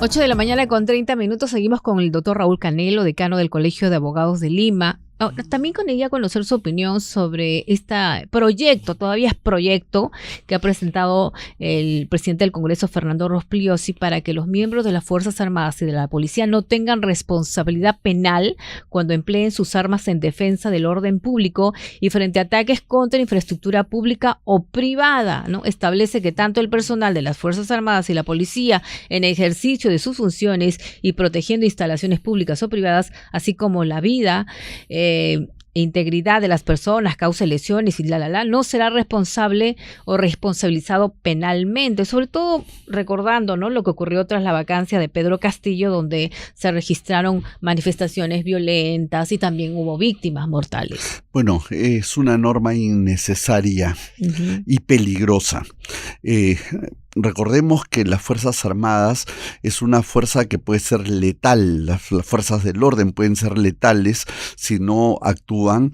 8 de la mañana con 30 minutos. Seguimos con el doctor Raúl Canelo, decano del Colegio de Abogados de Lima. También con ella conocer su opinión sobre este proyecto, todavía es proyecto, que ha presentado el presidente del Congreso, Fernando Rospigliosi, para que los miembros de las Fuerzas Armadas y de la Policía no tengan responsabilidad penal cuando empleen sus armas en defensa del orden público y frente a ataques contra infraestructura pública o privada, ¿no? Establece que tanto el personal de las Fuerzas Armadas y la Policía, en ejercicio de sus funciones y protegiendo instalaciones públicas o privadas, así como la vida, integridad de las personas, causa lesiones y no será responsable o responsabilizado penalmente, sobre todo recordando, ¿no?, lo que ocurrió tras la vacancia de Pedro Castillo, donde se registraron manifestaciones violentas y también hubo víctimas mortales. Bueno, es una norma innecesaria y peligrosa. Recordemos que las Fuerzas Armadas es una fuerza que puede ser letal. Las fuerzas del orden pueden ser letales si no actúan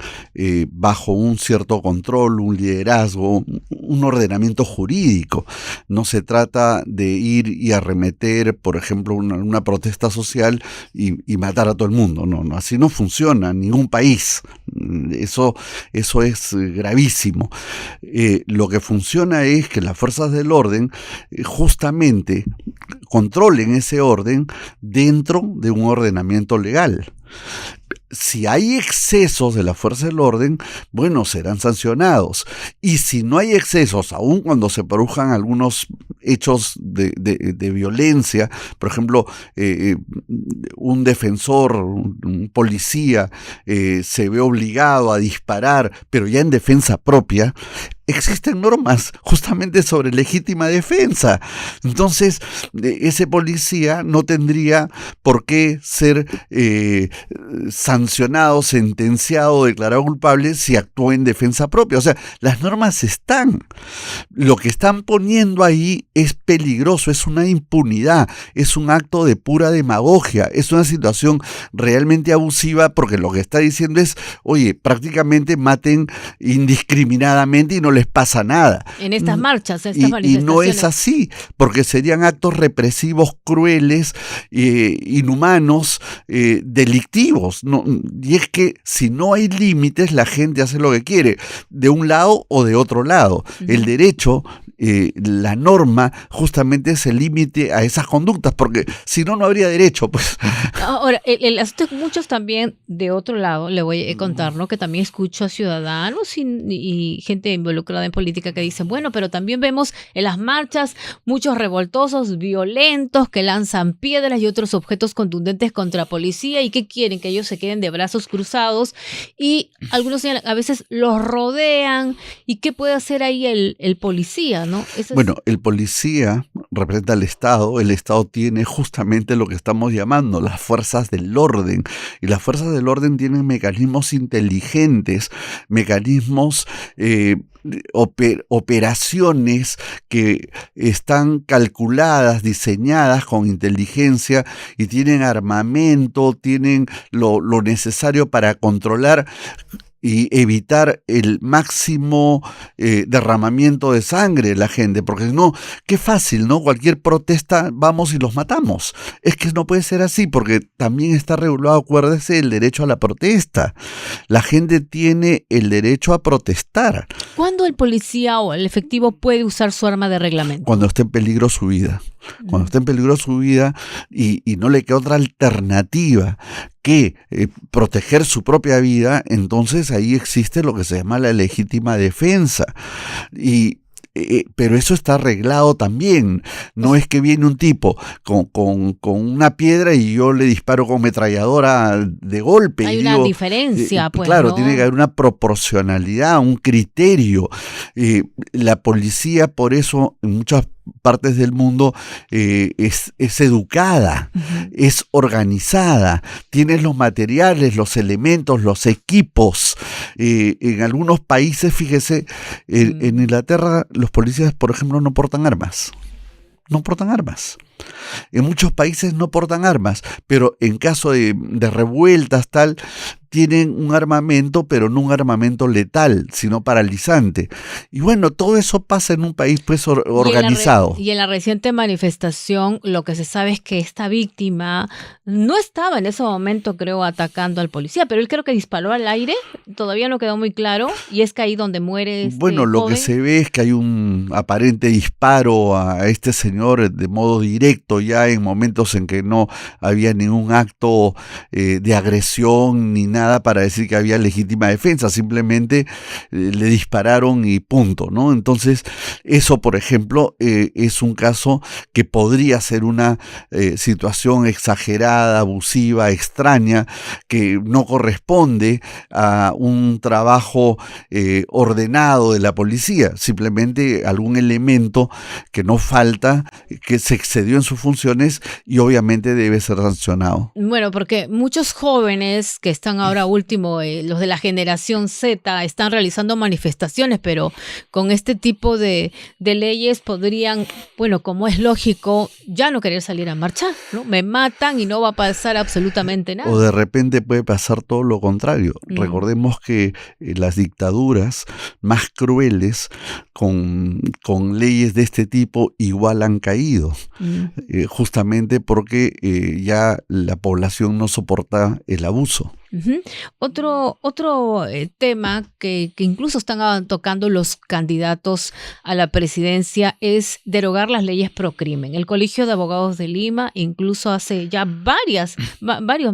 bajo un cierto control, un liderazgo, un ordenamiento jurídico. No se trata de ir y arremeter, por ejemplo, una protesta social y matar a todo el mundo. No, así no funciona en ningún país. Eso es gravísimo. Lo que funciona es que las fuerzas del orden justamente controlen ese orden dentro de un ordenamiento legal. Si hay excesos de la fuerza del orden, bueno, serán sancionados. Y si no hay excesos, aun cuando se produzcan algunos hechos de violencia, por ejemplo, un defensor, un policía, se ve obligado a disparar, pero ya en defensa propia, existen normas justamente sobre legítima defensa. Entonces, ese policía no tendría por qué ser sancionado, sentenciado, declarado culpable si actuó en defensa propia. O sea, las normas están. Lo que están poniendo ahí es peligroso, es una impunidad, es un acto de pura demagogia, es una situación realmente abusiva, porque lo que está diciendo es, oye, prácticamente maten indiscriminadamente y no les pasa nada. En estas marchas, estas manifestaciones. Y no es así, porque serían actos represivos, crueles, inhumanos, delictivos. No, y es que si no hay límites, la gente hace lo que quiere, de un lado o de otro lado. El derecho, la norma, justamente es el límite a esas conductas, porque si no, no habría derecho. Pues. Ahora, el asunto es que muchos también, de otro lado, le voy a contar, ¿no?, que también escucho a ciudadanos y gente involucrada en política que dicen, bueno, pero también vemos en las marchas muchos revoltosos, violentos, que lanzan piedras y otros objetos contundentes contra policía. ¿Y qué quieren? Que ellos se queden de brazos cruzados, y algunos a veces los rodean. ¿Y qué puede hacer ahí el policía, no? Bueno, el policía representa al Estado. El Estado tiene justamente lo que estamos llamando las fuerzas del orden, y las fuerzas del orden tienen mecanismos inteligentes, mecanismos, operaciones que están calculadas, diseñadas con inteligencia, y tienen armamento, tienen lo necesario para controlar y evitar el máximo derramamiento de sangre de la gente, porque si no, qué fácil, ¿no? Cualquier protesta, vamos y los matamos. Es que no puede ser así, porque también está regulado, acuérdese, el derecho a la protesta. La gente tiene el derecho a protestar. ¿Cuándo el policía o el efectivo puede usar su arma de reglamento? Cuando esté en peligro su vida. Cuando esté en peligro su vida y no le queda otra alternativa que proteger su propia vida, entonces ahí existe lo que se llama la legítima defensa. Pero eso está arreglado también. No es que viene un tipo con una piedra y yo le disparo con metralladora de golpe. Hay una diferencia, pues. Claro, ¿no? Tiene que haber una proporcionalidad, un criterio. La policía, por eso, en muchas partes del mundo es educada, es organizada, tiene los materiales, los elementos, los equipos. En algunos países, fíjese, en Inglaterra los policías, por ejemplo, no portan armas. No portan armas. En muchos países no portan armas, pero en caso de revueltas, tal, tienen un armamento, pero no un armamento letal, sino paralizante. Y bueno, todo eso pasa en un país pues organizado. Y en la reciente manifestación, lo que se sabe es que esta víctima no estaba en ese momento, creo, atacando al policía, pero él creo que disparó al aire, todavía no quedó muy claro, y es que ahí donde muere Bueno, lo joven. que se ve es que hay un aparente disparo a este señor de modo directo, ya en momentos en que no había ningún acto de agresión ni nada para decir que había legítima defensa, simplemente le dispararon y punto, ¿no? Entonces, eso, por ejemplo, es un caso que podría ser una situación exagerada, abusiva, extraña, que no corresponde a un trabajo ordenado de la policía, simplemente algún elemento que no falta, que se excedió en sus funciones y obviamente debe ser sancionado. Bueno, porque muchos jóvenes que están ahora último, los de la generación Z, están realizando manifestaciones, pero con este tipo de leyes podrían, bueno, como es lógico, ya no querer salir a marchar, ¿no? Me matan y no va a pasar absolutamente nada. O de repente puede pasar todo lo contrario. Recordemos que las dictaduras más crueles con leyes de este tipo igual han caído, justamente porque ya la población no soporta el abuso. Uh-huh. Otro tema que incluso están tocando los candidatos a la presidencia es derogar las leyes pro crimen. El Colegio de Abogados de Lima incluso hace ya varios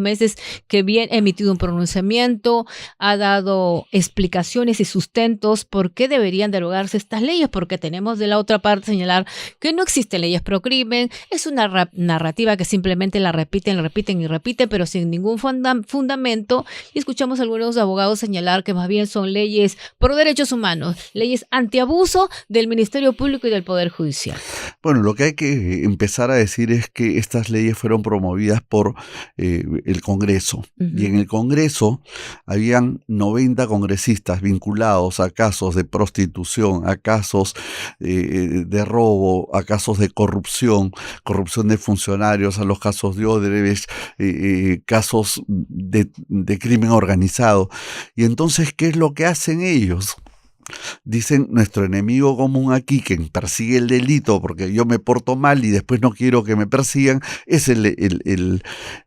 meses que bien ha emitido un pronunciamiento, ha dado explicaciones y sustentos por qué deberían derogarse estas leyes, porque tenemos de la otra parte señalar que no existen leyes pro crimen, es una narrativa que simplemente la repiten, pero sin ningún fundamento. Y escuchamos a algunos abogados señalar que más bien son leyes pro derechos humanos, leyes antiabuso del Ministerio Público y del Poder Judicial. Bueno, lo que hay que empezar a decir es que estas leyes fueron promovidas por el Congreso. Y en el Congreso habían 90 congresistas vinculados a casos de prostitución, a casos de robo, a casos de corrupción de funcionarios, a los casos de Odebrecht, casos de crimen organizado. Y entonces, ¿qué es lo que hacen ellos? Dicen, nuestro enemigo común aquí, que persigue el delito porque yo me porto mal y después no quiero que me persigan, es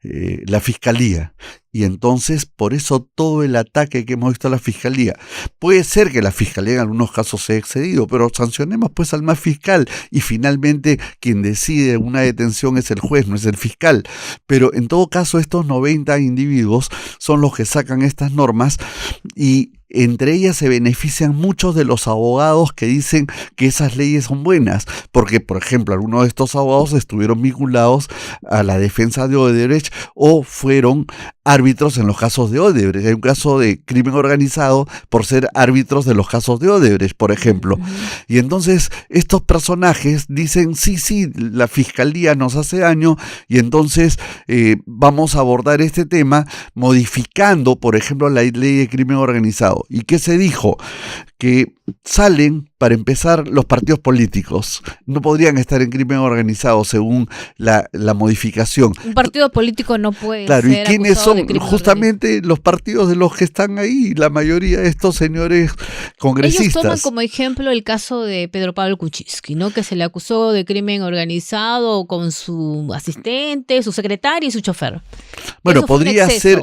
la fiscalía. Y entonces, por eso todo el ataque que hemos visto a la fiscalía. Puede ser que la fiscalía en algunos casos se haya excedido, pero sancionemos pues al más fiscal. Y finalmente, quien decide una detención es el juez, no es el fiscal. Pero en todo caso, estos 90 individuos son los que sacan estas normas y entre ellas se benefician muchos de los abogados que dicen que esas leyes son buenas, porque, por ejemplo, algunos de estos abogados estuvieron vinculados a la defensa de Odebrecht o fueron árbitros en los casos de Odebrecht. Hay un caso de crimen organizado por ser árbitros de los casos de Odebrecht, por ejemplo. Y entonces estos personajes dicen, sí, la fiscalía nos hace daño y entonces vamos a abordar este tema modificando, por ejemplo, la ley de crimen organizado. ¿Y qué se dijo? Que salen, para empezar, los partidos políticos. No podrían estar en crimen organizado según la modificación. Un partido político no puede ser. Claro, ¿y quiénes son? Justamente los partidos de los que están ahí, la mayoría de estos señores congresistas. Ellos toman como ejemplo el caso de Pedro Pablo Kuczynski, ¿no? Que se le acusó de crimen organizado con su asistente, su secretario y su chofer. Bueno, podría ser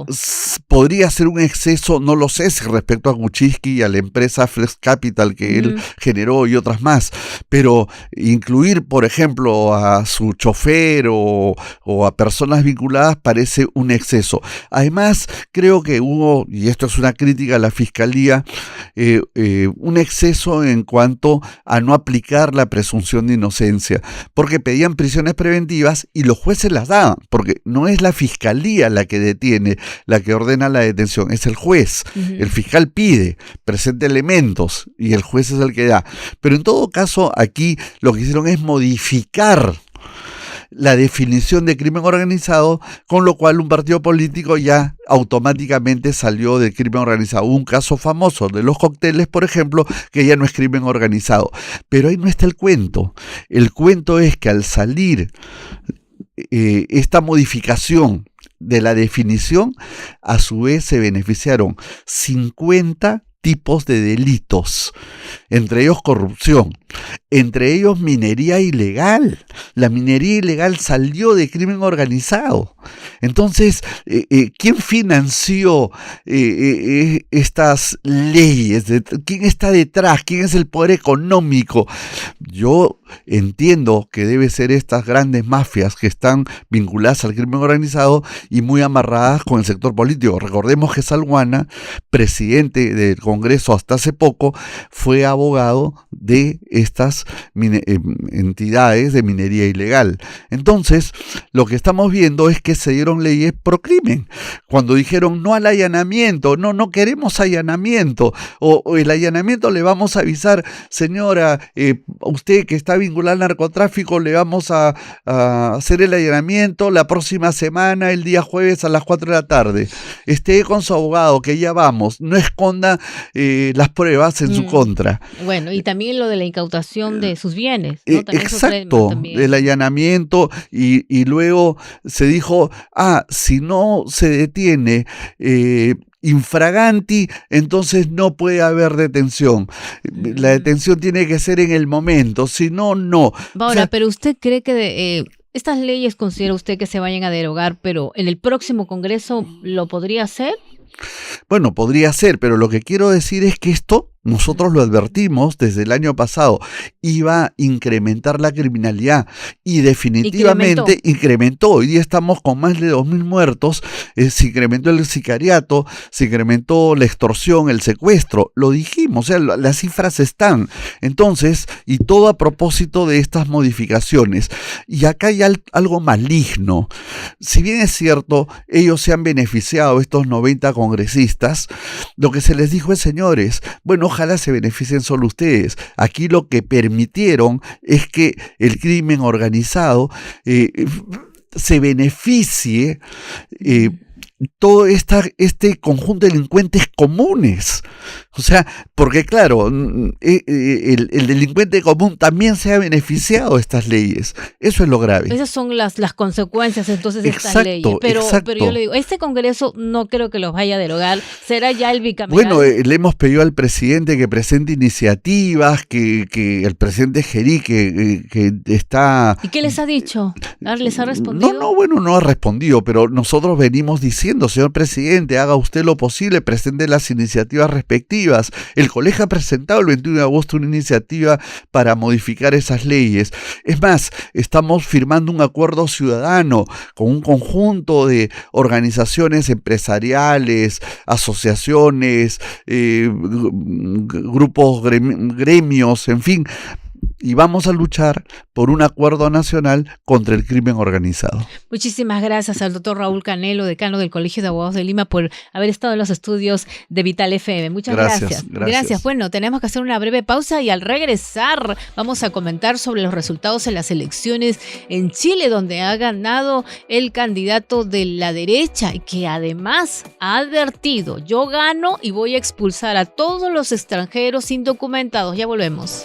un exceso, no lo sé, respecto a Kuczynski y a la empresa Flex Capital que él generó y otras más, pero incluir, por ejemplo, a su chofer o a personas vinculadas parece un exceso. Además, creo que hubo, y esto es una crítica a la Fiscalía, un exceso en cuanto a no aplicar la presunción de inocencia, porque pedían prisiones preventivas y los jueces las daban, porque no es la Fiscalía la que detiene, la que ordena la detención, es el juez. El fiscal pide, presenta elementos y el juez es el que da. Pero en todo caso, aquí lo que hicieron es modificar la definición de crimen organizado, con lo cual un partido político ya automáticamente salió del crimen organizado. Hubo un caso famoso de los cócteles, por ejemplo, que ya no es crimen organizado. Pero ahí no está el cuento. El cuento es que al salir esta modificación de la definición, a su vez se beneficiaron 50 tipos de delitos, entre ellos corrupción, entre ellos minería ilegal. La minería ilegal salió de crimen organizado. Entonces, ¿quién financió estas leyes? ¿Quién está detrás? ¿Quién es el poder económico? Yo entiendo que debe ser estas grandes mafias que están vinculadas al crimen organizado y muy amarradas con el sector político. Recordemos que Salguana, presidente del Congreso hasta hace poco, fue abogado de estas entidades de minería ilegal. Entonces, lo que estamos viendo es que se dieron leyes pro crimen. Cuando dijeron no al allanamiento, no queremos allanamiento, o el allanamiento le vamos a avisar, señora, usted que está vinculada al narcotráfico, le vamos a hacer el allanamiento la próxima semana, el día jueves a las 4 de la tarde. Esté con su abogado, que ya vamos, no esconda las pruebas en su contra. Bueno, y también lo de la incautación de sus bienes, ¿no? Exacto, el allanamiento, y luego se dijo, si no se detiene infraganti, entonces no puede haber detención. La detención tiene que ser en el momento, si no, no. Ahora, pero ¿usted cree que estas leyes considera usted que se vayan a derogar, pero en el próximo Congreso lo podría hacer? Bueno, podría ser, pero lo que quiero decir es que esto, nosotros lo advertimos desde el año pasado, iba a incrementar la criminalidad y definitivamente incrementó. Hoy día estamos con más de 2.000 muertos, se incrementó el sicariato, se incrementó la extorsión, el secuestro, lo dijimos, o sea, las cifras están. Entonces, y todo a propósito de estas modificaciones. Y acá hay algo maligno. Si bien es cierto, ellos se han beneficiado, estos 90 congresistas, lo que se les dijo es, señores, bueno, ojalá se beneficien solo ustedes. Aquí lo que permitieron es que el crimen organizado se beneficie todo este conjunto de delincuentes comunes. O sea, porque claro, el delincuente común también se ha beneficiado de estas leyes. Eso es lo grave. Esas son las consecuencias entonces de estas leyes. Pero yo le digo, este Congreso no creo que los vaya a derogar. ¿Será ya el bicameral? Bueno, le hemos pedido al presidente que presente iniciativas, que el presidente Gerí, que está... ¿Y qué les ha dicho? ¿Les ha respondido? No ha respondido, pero nosotros venimos diciendo, señor presidente, haga usted lo posible, presente las iniciativas respectivas. El colegio ha presentado el 21 de agosto una iniciativa para modificar esas leyes. Es más, estamos firmando un acuerdo ciudadano con un conjunto de organizaciones empresariales, asociaciones, grupos, gremios, en fin. Y vamos a luchar por un acuerdo nacional contra el crimen organizado. Muchísimas gracias al doctor Raúl Canelo, decano del Colegio de Abogados de Lima, por haber estado en los estudios de Vital FM. Muchas gracias. Gracias. Bueno, tenemos que hacer una breve pausa y al regresar vamos a comentar sobre los resultados en las elecciones en Chile, donde ha ganado el candidato de la derecha y que además ha advertido, yo gano y voy a expulsar a todos los extranjeros indocumentados. Ya volvemos.